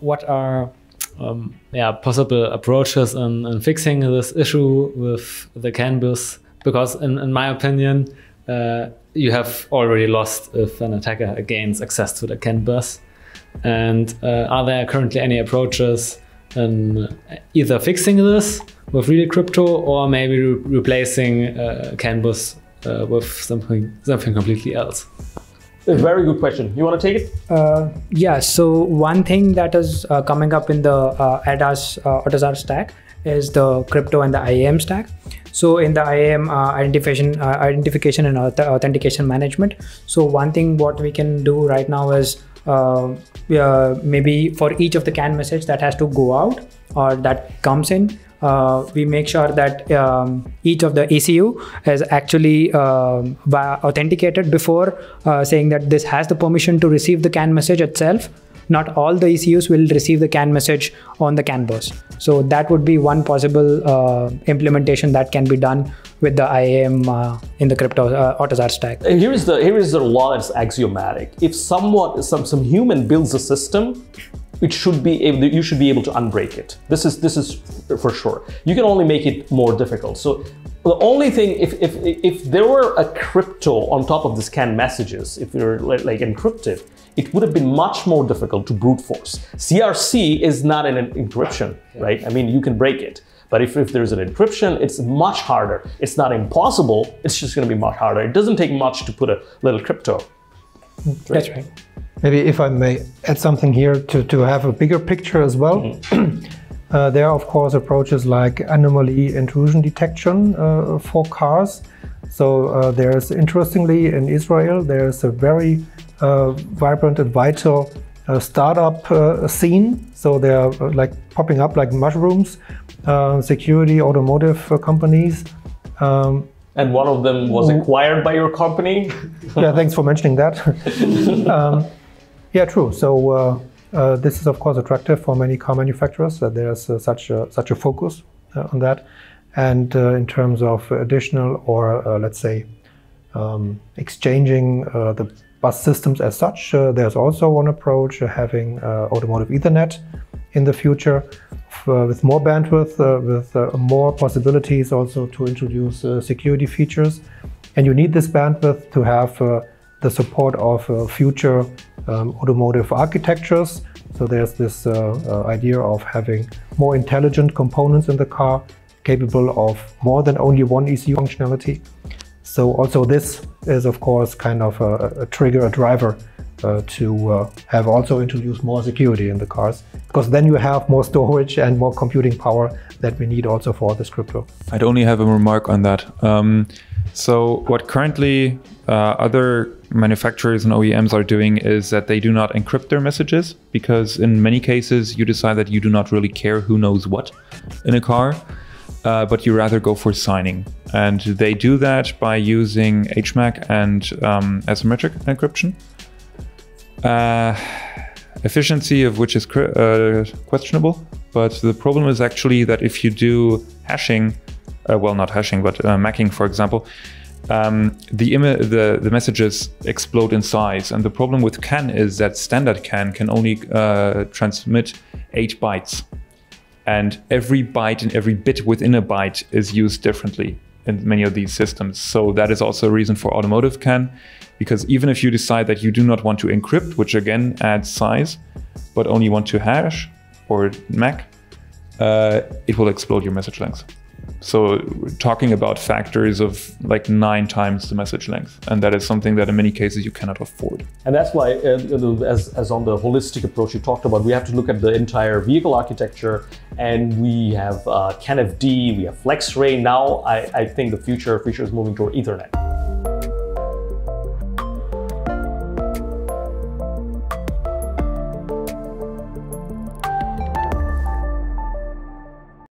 what are possible approaches in fixing this issue with the CAN bus? Because in my opinion, you have already lost if an attacker gains access to the CAN bus. And are there currently any approaches in either fixing this with real crypto or maybe replacing CAN bus with something completely else? A very good question. You want to take it? Yeah, so one thing that is coming up in the ADAS stack is the crypto and the IAM stack. So in the IAM identification and authentication management. So one thing what we can do right now is maybe for each of the CAN message that has to go out or that comes in, we make sure that each of the ECU is actually authenticated before saying that this has the permission to receive the CAN message itself. Not all the ECUs will receive the CAN message on the CAN bus. So that would be one possible implementation that can be done with the IAM in the crypto AutoZAR stack. Here is the law that's axiomatic. If some human builds a system, you should be able to unbreak it. This is for sure. You can only make it more difficult. So the only thing, if there were a crypto on top of this CAN messages, if you're like encrypted, it would have been much more difficult to brute force. CRC is not an encryption, right? I mean, you can break it. But if there's an encryption, it's much harder. It's not impossible, it's just going to be much harder. It doesn't take much to put a little crypto. That's right. Maybe if I may add something here to have a bigger picture as well. Mm-hmm. There are, of course, approaches like anomaly intrusion detection for cars. So there's, interestingly, in Israel, there's a very vibrant and vital startup scene. So they're like popping up like mushrooms, security, automotive companies. And one of them was acquired by your company? Yeah, thanks for mentioning that. Yeah, true. So this is, of course, attractive for many car manufacturers that there's such a focus on that. And in terms of additional or let's say exchanging the bus systems as such, there's also one approach, having automotive Ethernet in the future with more bandwidth, with more possibilities also to introduce security features. And you need this bandwidth to have the support of future automotive architectures. So there's this idea of having more intelligent components in the car, capable of more than only one ECU functionality. So also this is, of course, kind of a trigger, a driver to have also introduced more security in the cars, because then you have more storage and more computing power that we need also for this crypto. I'd only have a remark on that. So what currently other manufacturers and OEMs are doing is that they do not encrypt their messages, because in many cases you decide that you do not really care who knows what in a car, but you rather go for signing. And they do that by using HMAC and asymmetric encryption. Efficiency of which is questionable, but the problem is actually that if you do hashing, well, not hashing, but macking, for example, the messages explode in size. And the problem with CAN is that standard CAN can only transmit 8 bytes. And every byte and every bit within a byte is used differently in many of these systems. So that is also a reason for automotive CAN, because even if you decide that you do not want to encrypt, which again adds size, but only want to hash or MAC, it will explode your message length. So we're talking about factors of like 9 times the message length. And that is something that in many cases you cannot afford. And that's why, as on the holistic approach you talked about, we have to look at the entire vehicle architecture, and we have CAN-FD, we have FlexRay. Now I think the future is moving toward Ethernet.